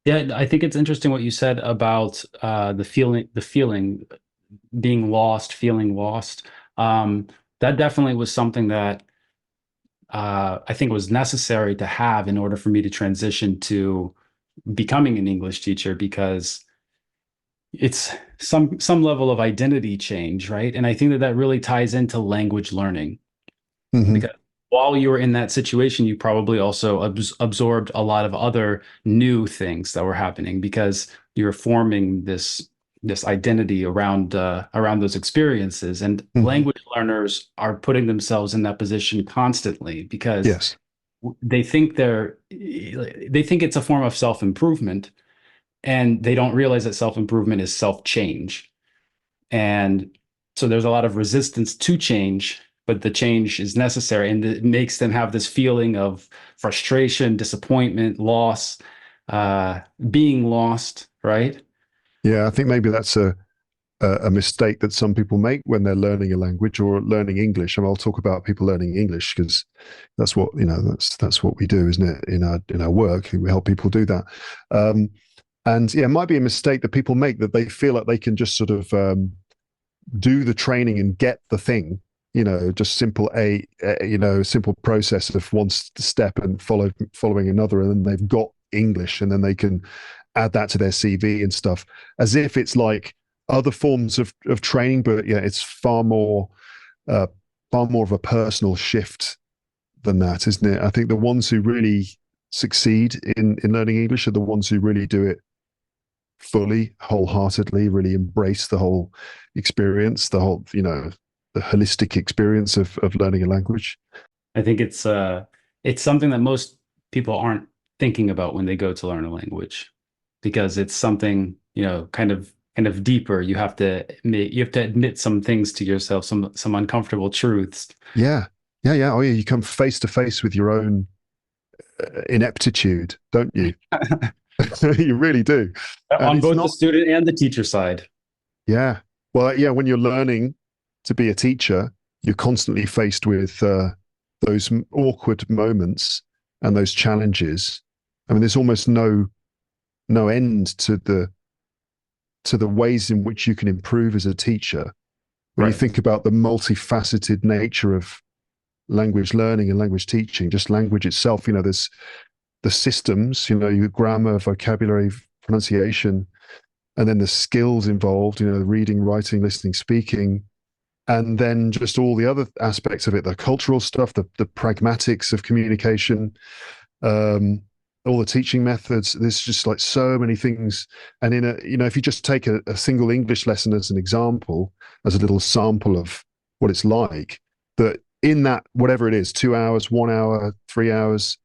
Yeah, I think it's interesting what you said about the feeling being lost, feeling lost. Um, that definitely was something that I think was necessary to have in order for me to transition to becoming an English teacher because it's some level of identity change, right? And I think that that really ties into language learning Hmm. because while you were in that situation, you probably also absorbed a lot of other new things that were happening because you're forming this identity around those experiences. And Hmm. language learners are putting themselves in that position constantly because Yes. they think it's a form of self-improvement, and they don't realize that self-improvement is self-change. And so there's a lot of resistance to change, but the change is necessary. And it makes them have this feeling of frustration, disappointment, loss, uh, being lost, right? Yeah, I think maybe that's a mistake that some people make when they're learning a language or learning English. And I'll talk about people learning English because that's what that's what we do, isn't it? In our work, we help people do that. Um, and yeah, it might be a mistake that people make that they feel like they can just sort of do the training and get the thing. Just simple process of one step and following another, and then they've got English, and then they can add that to their CV and stuff, as if it's like other forms of training. But yeah, it's uh, far more of a personal shift than that, isn't it? I think the ones who really succeed in learning English are the ones who really do it fully, wholeheartedly, really embrace the whole experience, the holistic experience of learning a language. I think it's something that most people aren't thinking about when they go to learn a language because it's something, kind of deeper. You have to admit some things to yourself, some uncomfortable truths. Yeah. Yeah. Yeah. Oh, yeah. You come face to face with your own ineptitude, don't you? You really do. And On it's both the not, student and the teacher side. yeah. Well, yeah, when you're learning to be a teacher, you're constantly faced with those awkward moments and those challenges. I mean, there's almost no end to the ways in which you can improve as a teacher when you Right. think about the multifaceted nature of language learning and language teaching, just language itself. There's the systems, your grammar, vocabulary, pronunciation, and then the skills involved, the reading, writing, listening, speaking, and then just all the other aspects of it, the cultural stuff, the pragmatics of communication, um, all the teaching methods. There's just like so many things. And if you just take a single English lesson as an example, as a little sample of what it's like, that in that, whatever it is, 2 hours, 1 hour, 3 hours,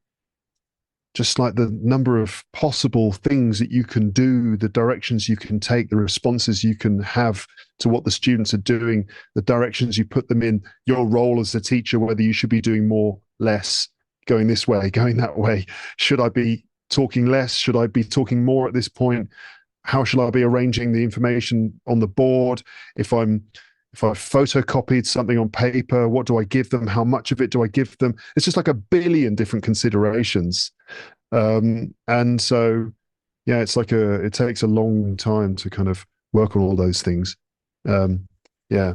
just like the number of possible things that you can do, the directions you can take, the responses you can have to what the students are doing, the directions you put them in, your role as a teacher, whether you should be doing more, less, going this way, going that way. Should I be talking less? Should I be talking more at this point? How shall I be arranging the information on the board? If I'm if I photocopied something on paper, what do I give them? How much of it do I give them? It's just like a billion different considerations. And so, yeah, it takes a long time to kind of work on all those things. Um, yeah.